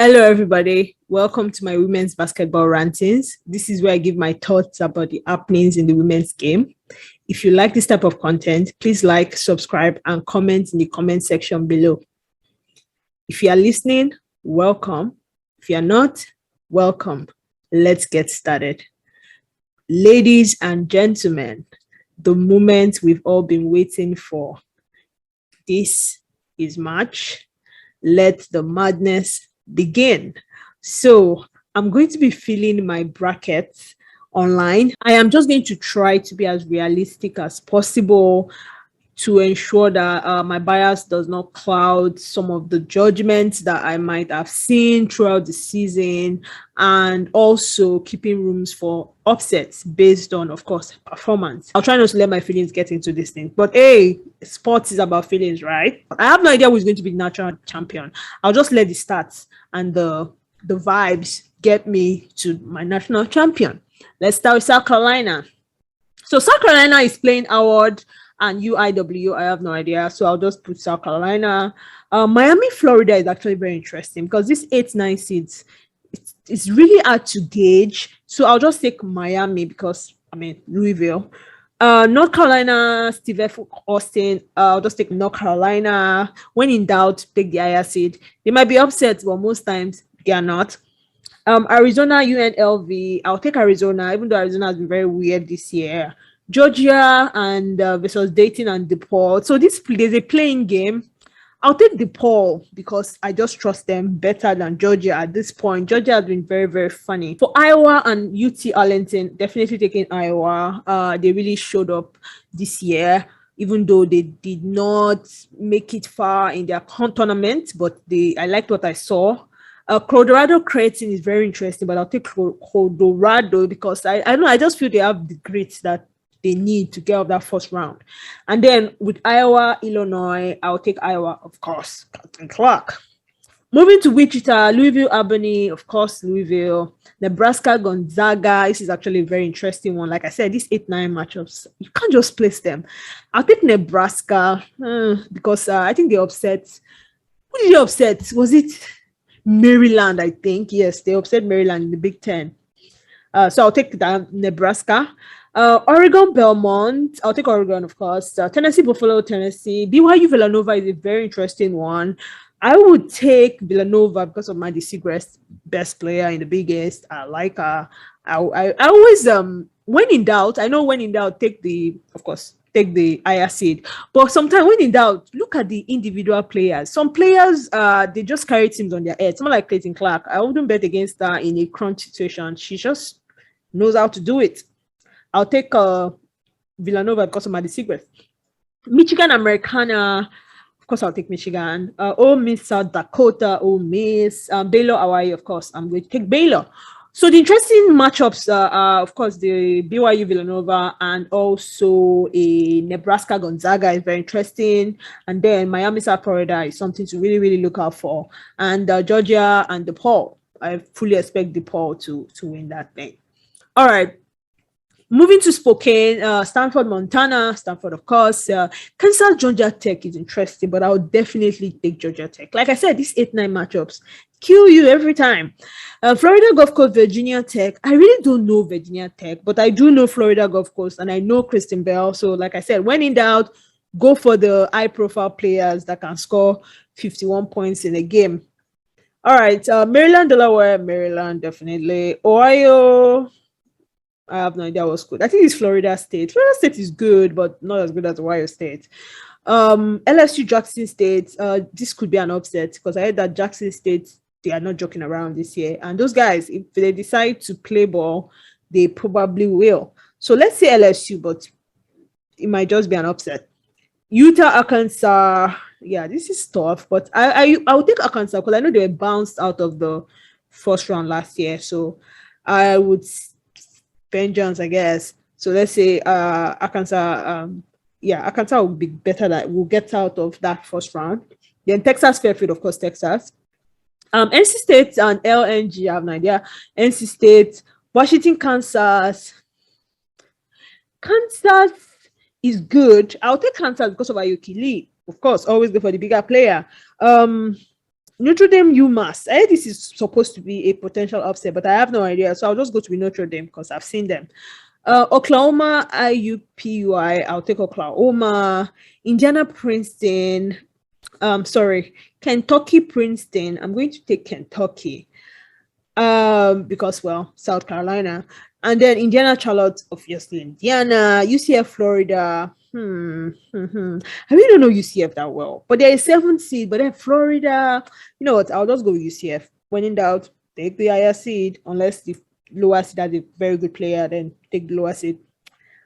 Hello, everybody. Welcome to my women's basketball rantings. This is where I give my thoughts about the happenings in the women's game. If you like this type of content, please like, subscribe, and comment in the comment section below. If you are listening, welcome. If you are not, welcome. Let's get started. Ladies and gentlemen, the moment we've all been waiting for. This is March. Let the madness begin. So I'm going to be filling my brackets online. I am just going to try to be as realistic as possible to ensure that my bias does not cloud some of the judgments that I might have seen throughout the season, and also keeping rooms for upsets based on, of course, performance. I'll try not to let my feelings get into this thing, but hey, sports is about feelings, right? I have no idea who's going to be the national champion. I'll just let the stats and the vibes get me to my national champion. Let's start with South Carolina. So South Carolina is playing Howard and UIW. I have no idea, so I'll just put South Carolina. Miami, Florida is actually very interesting because this 8-9 seeds, it's really hard to gauge. So I'll just take Miami because Louisville. North Carolina, Steve F. Austin. I'll just take North Carolina. When in doubt, take the higher seed. They might be upset, but most times they are not. Arizona, UNLV. I'll take Arizona, even though Arizona has been very weird this year. Georgia and versus Dayton and DePaul. So there's a playing game. I'll take DePaul because I just trust them better than Georgia at this point. Georgia has been very, very funny. For Iowa and UT Arlington, definitely taking Iowa. They really showed up this year, even though they did not make it far in their tournament, but I liked what I saw. Colorado Creighton is very interesting, but I'll take Colorado because I just feel they have the grit that they need to get out of that first round. And then with Iowa, Illinois, I'll take Iowa, of course, Captain Clark. Moving to Wichita, Louisville, Albany, of course, Louisville. Nebraska, Gonzaga. This is actually a very interesting one. Like I said, these 8-9 matchups, you can't just place them. I'll take Nebraska because I think they upset. Who did they upset? Was it Maryland, I think? Yes, they upset Maryland in the Big Ten. So I'll take Nebraska. Oregon, Belmont. I'll take Oregon, of course. Tennessee, Buffalo, Tennessee. BYU, Villanova is a very interesting one. I would take Villanova because of Maddie Segrest, best player in the Big East. I like her. I always, when in doubt, take the higher seed. But sometimes when in doubt, look at the individual players. Some players, they just carry teams on their head. Someone like Clayton Clark, I wouldn't bet against her in a crunch situation. She just knows how to do it. I'll take Villanova because of Maddie Segrest. Michigan, Americana. Of course, I'll take Michigan. Ole Miss, South Dakota. Ole Miss. Baylor, Hawaii. Of course, I'm going to take Baylor. So the interesting matchups are, of course, the BYU Villanova and also a Nebraska Gonzaga is very interesting. And then Miami, South Florida is something to really, really look out for. And Georgia and DePaul. I fully expect DePaul to win that thing. All right. Moving to Spokane, Stanford, Montana. Stanford, of course. Kansas, Georgia Tech is interesting, but I would definitely take Georgia Tech. Like I said, these 8-9 matchups kill you every time. Florida Gulf Coast, Virginia Tech. I really don't know Virginia Tech, but I do know Florida Gulf Coast, and I know Kristen Bell. So, like I said, when in doubt, go for the high-profile players that can score 51 points in a game. All right, Maryland, Delaware, Maryland, definitely. Ohio, I have no idea what's good. I think it's Florida State. Florida State is good, but not as good as Ohio State. LSU, Jackson State. This could be an upset because I heard that Jackson State, they are not joking around this year. And those guys, if they decide to play ball, they probably will. So let's say LSU, but it might just be an upset. Utah, Arkansas. Yeah, this is tough, but I'll take Arkansas because I know they were bounced out of the first round last year. So I would vengeance, I guess. So let's say Arkansas. Arkansas will be better. That will get out of that first round. Then Texas, Fairfield, of course, Texas. NC State and LNG, I have no idea. NC State, Washington, Kansas. Kansas is good. I'll take Kansas because of Aoki Lee. Of course, always go for the bigger player. Notre Dame, UMass. This is supposed to be a potential upset, but I have no idea. So I'll just go to Notre Dame because I've seen them. Oklahoma, IUPUI. I'll take Oklahoma. Indiana, Princeton. Sorry, Kentucky, Princeton. I'm going to take Kentucky. Because well, South Carolina, and then Indiana, Charlotte, obviously Indiana, UCF, Florida. I really don't know UCF that well, but they're a 7th seed. But then Florida, you know what? I'll just go with UCF. When in doubt, take the higher seed. Unless the lower seed has a very good player, then take the lower seed.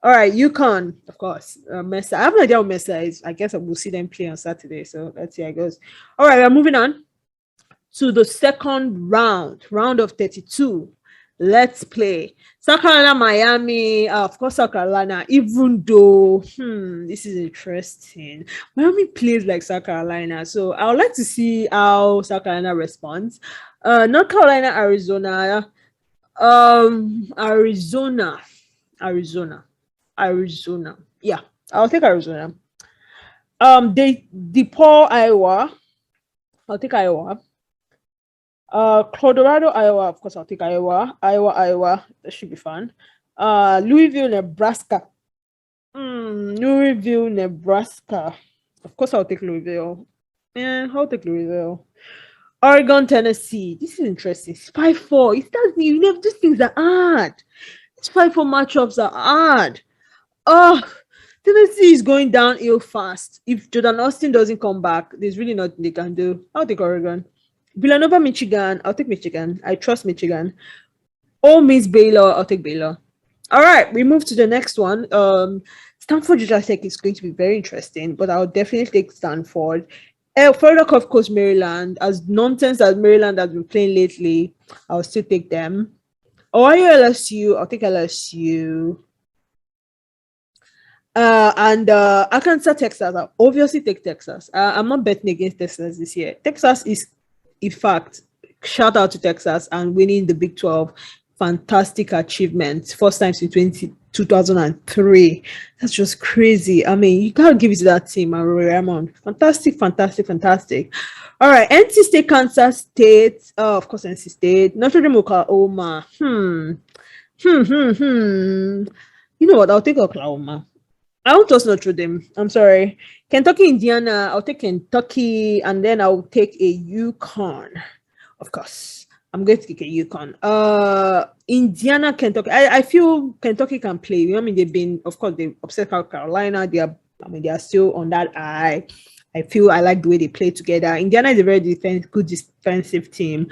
All right, UConn, of course. Mesa. I have no idea what Mesa is. I guess I will see them play on Saturday. So let's see how it goes. All right, we're moving on to the second round of 32. Let's play South Carolina, Miami. Of course, South Carolina, even though this is interesting. Miami plays like South Carolina, so I would like to see how South Carolina responds. North Carolina, Arizona. Arizona. Yeah, I'll take Arizona. DePaul, Iowa. I'll take Iowa. Colorado, Iowa. Of course, I'll take Iowa. Iowa. That should be fun. Louisville, Nebraska. Louisville, Nebraska. Of course, I'll take Louisville. I'll take Louisville. Oregon, Tennessee. This is interesting. 5-4. It doesn't. You know, these things are hard. These 5-4 matchups are hard. Oh, Tennessee is going downhill fast. If Jordan Austin doesn't come back, there's really nothing they can do. I'll take Oregon. Villanova, Michigan. I'll take Michigan. I trust Michigan. Ole Miss, Baylor. I'll take Baylor. All right, we move to the next one. Stanford, Georgia Tech is going to be very interesting, but I'll definitely take Stanford. Florida, of course, Maryland. As nonsense as Maryland has been playing lately, I'll still take them. Ohio, LSU. I'll take LSU. And Arkansas, Texas. I'll obviously take Texas. I'm not betting against Texas this year. Texas is, in fact, shout out to Texas and winning the Big 12. Fantastic achievement. First time since 2003. That's just crazy. I mean, you can't give it to that team, Raymond. Fantastic. All right, NC State, Kansas State. Of course, NC State. Notre Dame, Oklahoma. You know what? I'll take Oklahoma. I don't trust Notre Dame. I'm sorry. Kentucky, Indiana. I'll take Kentucky, and then I'll take a UConn. Of course, I'm going to take a UConn. Indiana, Kentucky. I feel Kentucky can play. You know, I mean, they upset South Carolina. They are still on that eye. I feel I like the way they play together. Indiana is a very good defensive team,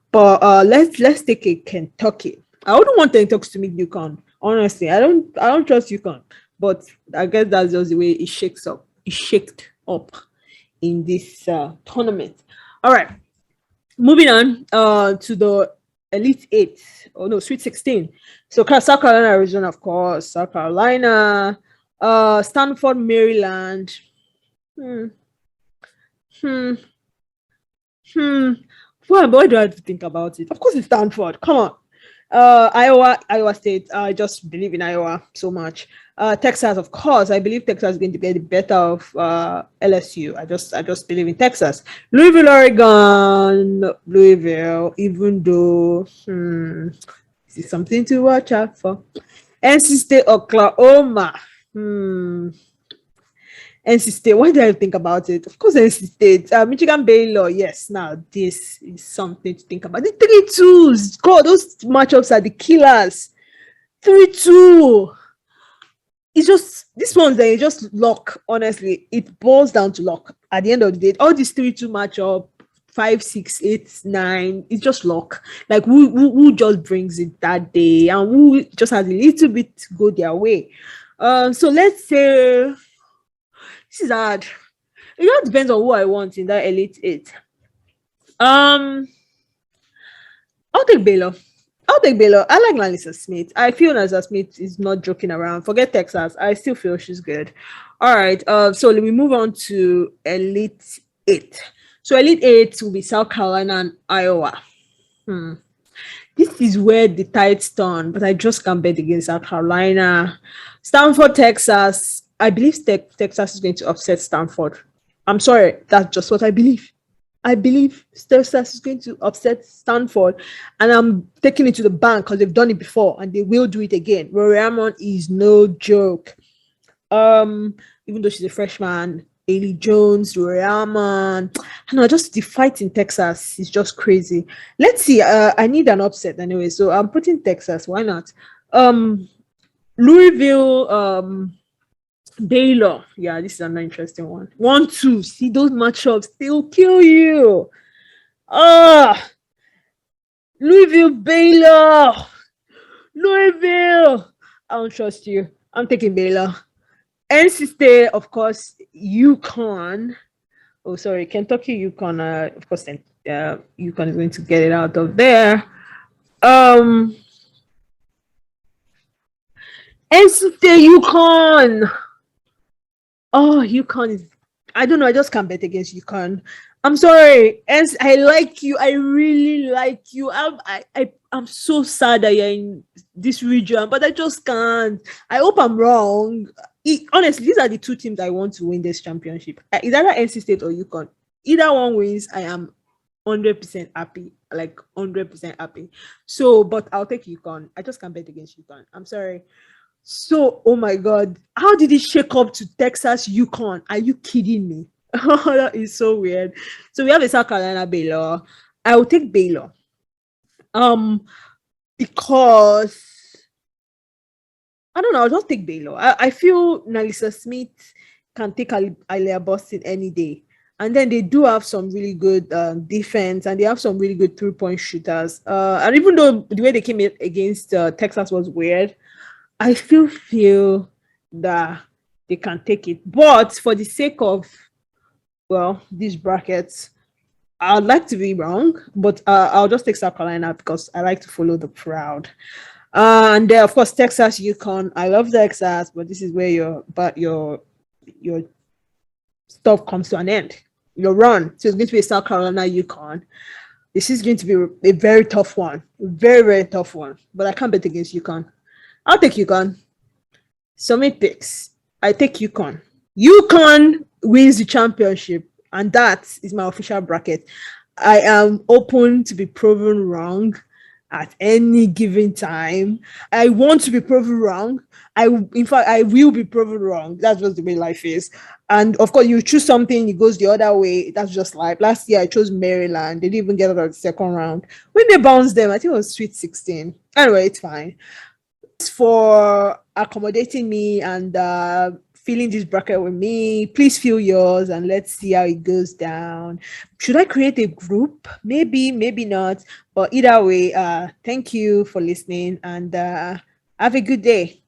but let's take a Kentucky. I wouldn't want Kentucky to meet UConn. Honestly, I don't trust UConn. But I guess that's just the way it shakes up. It shaked up in this tournament. All right. Moving on to the Elite 8. Oh, no, Sweet 16. So South Carolina, Arizona, of course. South Carolina. Stanford, Maryland. Why do I have to think about it? Of course, it's Stanford. Come on. Iowa State. I just believe in Iowa so much. Texas, of course. I believe Texas is going to get the better of LSU. I just believe in Texas. Louisville, Oregon. Louisville, even though this is something to watch out for. NC State, Oklahoma. NC State, what do I think about it? Of course, NC State. Michigan, Baylor, yes. Now, this is something to think about. The 3-2s. God, those matchups are the killers. 3-2. It's just, this one's there, just luck, honestly. It boils down to luck. At the end of the day, all these 3-2 matchup, 5, 6, 8, 9, it's just luck. Like, who just brings it that day and who just has a little bit to go their way. So let's say... This is hard. It all depends on who I want in that Elite 8. I'll take Baylor. I like Lalisa Smith. I feel Lalisa Smith is not joking around. Forget Texas. I still feel she's good. All right. So let me move on to Elite 8. So Elite 8 will be South Carolina and Iowa. This is where the tides turn, but I just can't bet against South Carolina. Stanford, Texas. I believe Texas is going to upset Stanford. I'm sorry, that's just what I believe. I believe Texas is going to upset Stanford, and I'm taking it to the bank because they've done it before and they will do it again. Rory Hammond is no joke. Even though she's a freshman, Ailey Jones, Rory Hammond, I know, just the fight in Texas is just crazy. Let's see. I need an upset anyway, so I'm putting Texas. Why not? Louisville, Baylor. Yeah, this is an interesting one. 1-2. See those matchups, they'll kill you. Louisville, Baylor. Louisville. I don't trust you. I'm taking Baylor. NC State, of course, UConn. Oh, sorry, Kentucky, UConn. Of course, UConn is going to get it out of there. NC State, UConn. Oh, UConn is. I don't know. I just can't bet against UConn. I'm sorry. I like you. I really like you. I'm so sad that you're in this region, but I just can't. I hope I'm wrong. Honestly, these are the two teams I want to win this championship. It's either NC State or UConn. Either one wins, I am 100% happy. Like 100% happy. So, but I'll take UConn. I just can't bet against UConn. I'm sorry. So, oh my God, how did it shake up to Texas UConn? Are you kidding me? That is so weird. So we have a South Carolina Baylor. I will take Baylor. Because I don't know, I'll just take Baylor. I feel Nalisa Smith can take Aliyah Boston any day. And then they do have some really good defense, and they have some really good 3-point shooters. And even though the way they came in against Texas was weird, I still feel that they can take it. But for the sake of, well, these brackets, I'd like to be wrong, but I'll just take South Carolina because I like to follow the crowd. And then, of course, Texas, UConn. I love Texas, but this is where your stuff comes to an end. Your run. So it's going to be South Carolina, UConn. This is going to be a very tough one. Very, very tough one. But I can't bet against UConn. I'll take UConn. Summit picks. I take UConn. UConn wins the championship, and that is my official bracket. I am open to be proven wrong at any given time. I want to be proven wrong. In fact, I will be proven wrong. That's just the way life is. And of course, you choose something, it goes the other way. That's just life. Last year, I chose Maryland. They didn't even get out of the second round. When they bounced them, I think it was Sweet 16. Anyway, it's fine. Thanks for accommodating me and filling this bracket with me. Please fill yours and let's see how it goes down. Should I create a group? Maybe, maybe not. But either way, thank you for listening and have a good day.